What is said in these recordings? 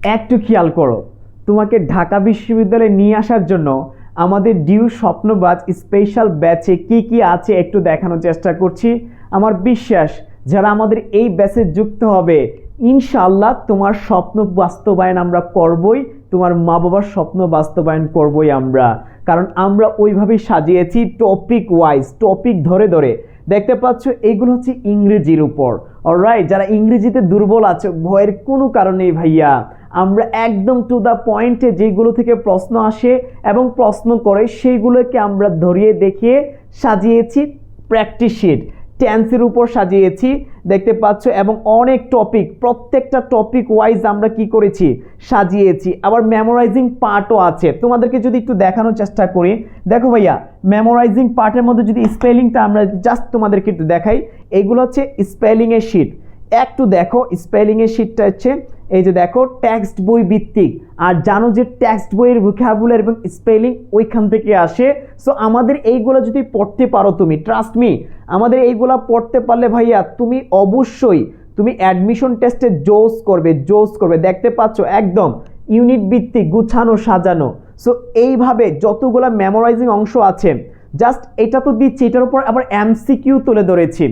একটু খেয়াল করো, তোমাকে ঢাকা বিশ্ববিদ্যালয়ে নিয়ে আসার জন্য আমাদের ডিউ স্বপ্নবাজ স্পেশাল ব্যাচে কি কি আছে একটু দেখানোর চেষ্টা করছি। আমার বিশ্বাস যারা আমাদের এই ব্যাচে যুক্ত হবে ইনশাআল্লাহ তোমার স্বপ্ন বাস্তবায়ন আমরা করবই, তোমার মা বাবার স্বপ্ন বাস্তবায়ন করবই আমরা। কারণ আমরা ওইভাবেই সাজিয়েছি টপিক ওয়াইজ, টপিক ধরে ধরে। দেখতে পাচ্ছ এইগুলো হচ্ছে ইংরেজির উপর। অলরাইট, যারা ইংরেজিতে দুর্বল আছে ভয়ের কোনো কারণ নেই ভাইয়া, আমরা একদম টু দ্য পয়েন্টে যেগুলো থেকে প্রশ্ন আসে এবং প্রশ্ন করে সেইগুলোকে আমরা ধরিয়ে দেখিয়ে সাজিয়েছি প্র্যাকটিস শিট, টেন্সের উপর সাজিয়েছি দেখতে পাচ্ছ, এবং অনেক টপিক প্রত্যেকটা টপিক ওয়াইজ আমরা কি করেছি সাজিয়েছি। আবার মেমোরাইজিং পার্টও আছে, তোমাদেরকে যদি একটু দেখানোর চেষ্টা করি। দেখো ভাইয়া, মেমোরাইজিং পার্টের মধ্যে যদি স্পেলিংটা আমরা জাস্ট তোমাদেরকে একটু দেখাই, এইগুলো হচ্ছে স্পেলিংয়ের শিট। একটু দেখো স্পেলিংয়ের শিটটা হচ্ছে এই যে দেখো টেক্সট বই ভিত্তিক, আর জানো যে টেক্সট বইয়ের ভোকাবুলারি এবং স্পেলিং ওইখান থেকে আসে। সো আমাদের এইগুলো যদি পড়তে পারো তুমি, ট্রাস্ট মি, আমাদের এইগুলা পড়তে পারলে ভাইয়া তুমি অবশ্যই তুমি অ্যাডমিশন টেস্টে জোস করবে, জোস করবে। দেখতে পাচ্ছ একদম ইউনিট ভিত্তিক গুছানো সাজানো। সো এইভাবে যতগুলো মেমোরাইজিং অংশ আছে, জাস্ট এটা তো দিচ্ছি, এটার উপর আবার এমসিকিউ তুলে ধরেছি।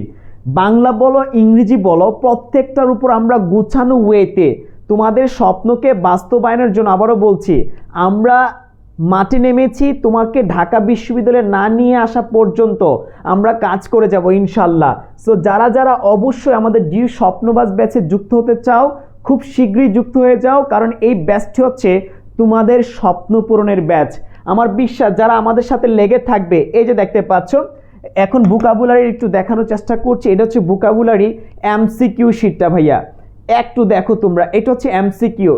বাংলা বলো ইংরেজি বলো প্রত্যেকটার উপর আমরা গুছানো ওয়েতে তোমাদের স্বপ্নকে বাস্তবায়নের জন্য, আবারও বলছি, আমরা মাঠে নেমেছি। তোমাকে ঢাকা বিশ্ববিদ্যালয়ে না নিয়ে আসা পর্যন্ত আমরা কাজ করে যাব ইনশাল্লাহ। সো যারা যারা অবশ্যই আমাদের ডিউ স্বপ্নবাজ ব্যাচে যুক্ত হতে চাও খুব শীঘ্রই যুক্ত হয়ে যাও, কারণ এই ব্যাচটি হচ্ছে তোমাদের স্বপ্ন পূরণের ব্যাচ। আমার বিশ্বাস যারা আমাদের সাথে লেগে থাকবে, এই যে দেখতে পাচ্ছ এখন ভোকাবুলারি একটু দেখানোর চেষ্টা করছি। এটা হচ্ছে ভোকাবুলারি এমসিকিউ শিটটা ভাইয়া, একটু দেখো তোমরা, এটা হচ্ছে এমসিকিউ।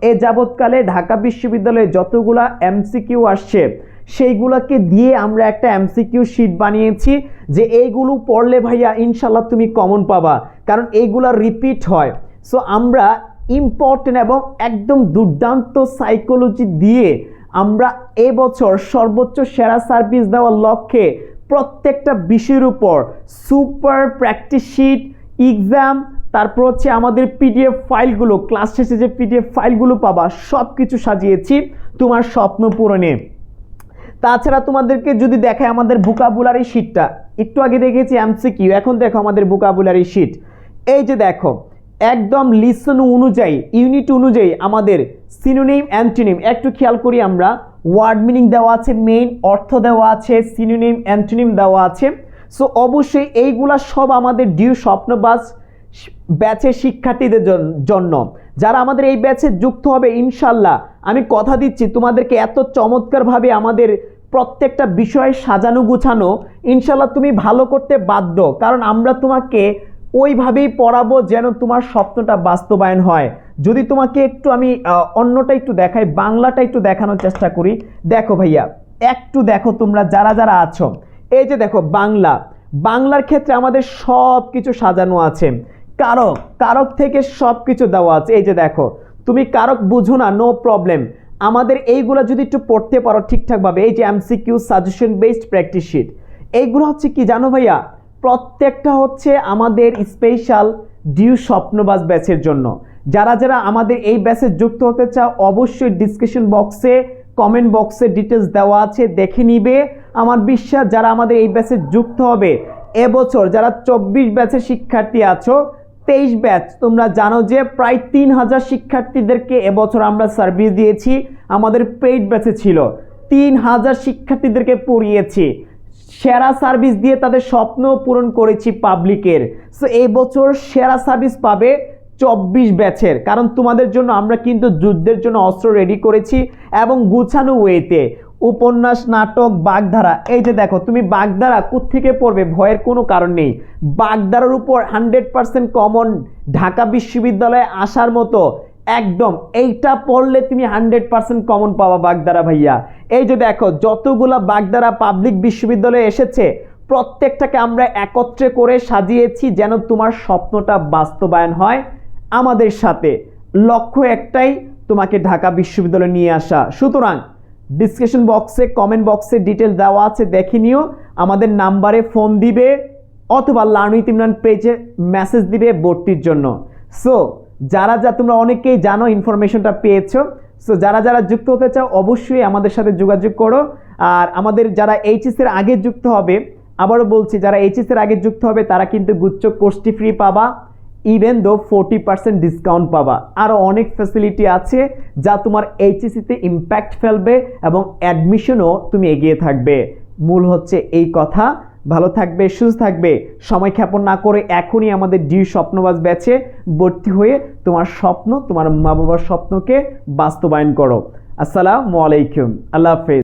এ যাবৎকালে ঢাকা বিশ্ববিদ্যালয়ে যতগুলা এমসিকিউ আসছে সেইগুলোকে দিয়ে আমরা একটা এমসিকিউ শিট বানিয়েছি, যে এইগুলো পড়লে ভাইয়া ইনশাল্লাহ তুমি কমন পাবা, কারণ এইগুলা রিপিট হয়। সো আমরা ইম্পর্টেন্ট এবং একদম দুর্দান্ত সাইকোলজি দিয়ে আমরা এবছর সর্বোচ্চ সেরা সার্ভিস দেওয়ার লক্ষ্যে প্রত্যেকটা বিষয়ের উপর সুপার প্র্যাকটিস শিট, এক্সাম, তারপর হচ্ছে আমাদের পিডিএফ ফাইলগুলো, ক্লাস শেষে যে পিডিএফ ফাইলগুলো পাবা সব কিছু সাজিয়েছি তোমার স্বপ্ন পূরণে। তাছাড়া তোমাদেরকে যদি দেখায় আমাদের ভোকাবুলারি শিটটা, একটু আগে দেখেছি এমসিকিউ, এখন দেখো আমাদের ভোকাবুলারি শিট। এই যে দেখো একদম লিসন অনুযায়ী, ইউনিট অনুযায়ী আমাদের সিনোনিম অ্যান্টোনিম, একটু খেয়াল করি আমরা, ওয়ার্ড মিনিং দেওয়া আছে, মেইন অর্থ দেওয়া আছে, সিনোনিম অ্যান্টোনিম দেওয়া আছে। সো অবশ্যই এইগুলা সব আমাদের ডিউ স্বপ্নবাজ ব্যাচের শিক্ষার্থীদের জন্য। যারা আমাদের এই ব্যাচে যুক্ত হবে ইনশাল্লাহ আমি কথা দিচ্ছি তোমাদেরকে এত চমৎকারভাবে আমাদের প্রত্যেকটা বিষয় সাজানো গুছানো, ইনশাল্লাহ তুমি ভালো করতে বাধ্য, কারণ আমরা তোমাকে ওইভাবেই পড়াবো যেন তোমার স্বপ্নটা বাস্তবায়ন হয়। যদি তোমাকে একটু আমি অন্যটা একটু দেখাই, বাংলাটা একটু দেখানোর চেষ্টা করি। দেখো ভাইয়া একটু দেখো তোমরা যারা যারা আছো, এই যে দেখো বাংলার ক্ষেত্রে আমাদের সব কিছু সাজানো আছে, কারক, কারক থেকে সব কিছু দেওয়া আছে। এই যে দেখো তুমি কারক বুঝো না, নো প্রবলেম, আমাদের এইগুলো যদি একটু পড়তে পারো ঠিকঠাকভাবে, এই যে MCQ, suggestion based practice sheet, এইগুলো হচ্ছে কি জানো ভাইয়া, প্রত্যেকটা হচ্ছে আমাদের স্পেশাল ডিউ স্বপ্নবাজ ব্যাচের জন্য। যারা যারা আমাদের এই ব্যাচে যুক্ত হতে চাও অবশ্যই ডিসক্রিপশন বক্সে, কমেন্ট বক্সে ডিটেলস দেওয়া আছে, দেখে নিবে। আমার বিশ্বাস যারা আমাদের এই ব্যাচে যুক্ত হবে এবছর, যারা 24 ব্যাচের শিক্ষার্থী আছো, 23 ব্যাচ, তোমরা জানো যে প্রায় 3000 শিক্ষার্থীদেরকে এবছর আমরা সার্ভিস দিয়েছি। আমাদের পেইড ব্যাচে ছিল 3000 শিক্ষার্থীদেরকে পড়িয়েছি, সেরা সার্ভিস দিয়ে তাদের স্বপ্ন পূরণ করেছি পাবলিকের। সো এই বছর সেরা সার্ভিস পাবে 24 ব্যাচের, কারণ তোমাদের জন্য আমরা কিন্তু যুদ্ধের জন্য অস্ত্র রেডি করেছি এবং গুছানো ওয়েতে। উপন্যাস, নাটক, বাগধারা, এই যে দেখো তুমি বাগধারা কোত্থেকে পড়বে ভয়ের কোনো কারণ নেই। বাগধারার উপর 100% কমন, ঢাকা বিশ্ববিদ্যালয়ে আসার মতো একদম, এইটা পড়লে তুমি 100% কমন পাবা বাগধারা ভাইয়া। এই যে দেখো যতগুলা বাগধারা পাবলিক বিশ্ববিদ্যালয়ে এসেছে প্রত্যেকটাকে আমরা একত্রে করে সাজিয়েছি যেন তোমার স্বপ্নটা বাস্তবায়ন হয় আমাদের সাথে। লক্ষ্য একটাই, তোমাকে ঢাকা বিশ্ববিদ্যালয়ে নিয়ে আসা। সুতরাং ডিসক্রিপশন বক্সে, কমেন্ট বক্সে ডিটেল দেওয়া আছে, দেখে নিও। আমাদের নাম্বারে ফোন দিবে অথবা লার্ন উইথ ইমরান পেজে মেসেজ দিবে ভর্তির জন্য। সো যারা তোমরা অনেকেই জানো, ইনফরমেশনটা পেয়েছো। সো যারা যুক্ত হতে চাও অবশ্যই আমাদের সাথে যোগাযোগ করো। আর আমাদের যারা এইচএস এর আগে যুক্ত হবে, আবারও বলছি, যারা এইচএস এর আগে যুক্ত হবে তারা কিন্তু গুচ্ছ কোর্সটি ফ্রি পাবা, ইভেন দো 40% ডিসকাউন্ট পাবা। আরও অনেক ফ্যাসিলিটি আছে যা তোমার এইচএসসিতে ইম্প্যাক্ট ফেলবে এবং অ্যাডমিশনও তুমি এগিয়ে থাকবে। মূল হচ্ছে এই কথা। ভালো থাকবে, সুস্থ থাকবে, সময় ক্ষেপণ না করে এখনই আমাদের ডিউ স্বপ্নবাজ ব্যাচে ভর্তি হয়ে তোমার স্বপ্ন, তোমার মা বাবার স্বপ্নকে বাস্তবায়ন করো। আসসালামু আলাইকুম, আল্লাহ হাফেজ।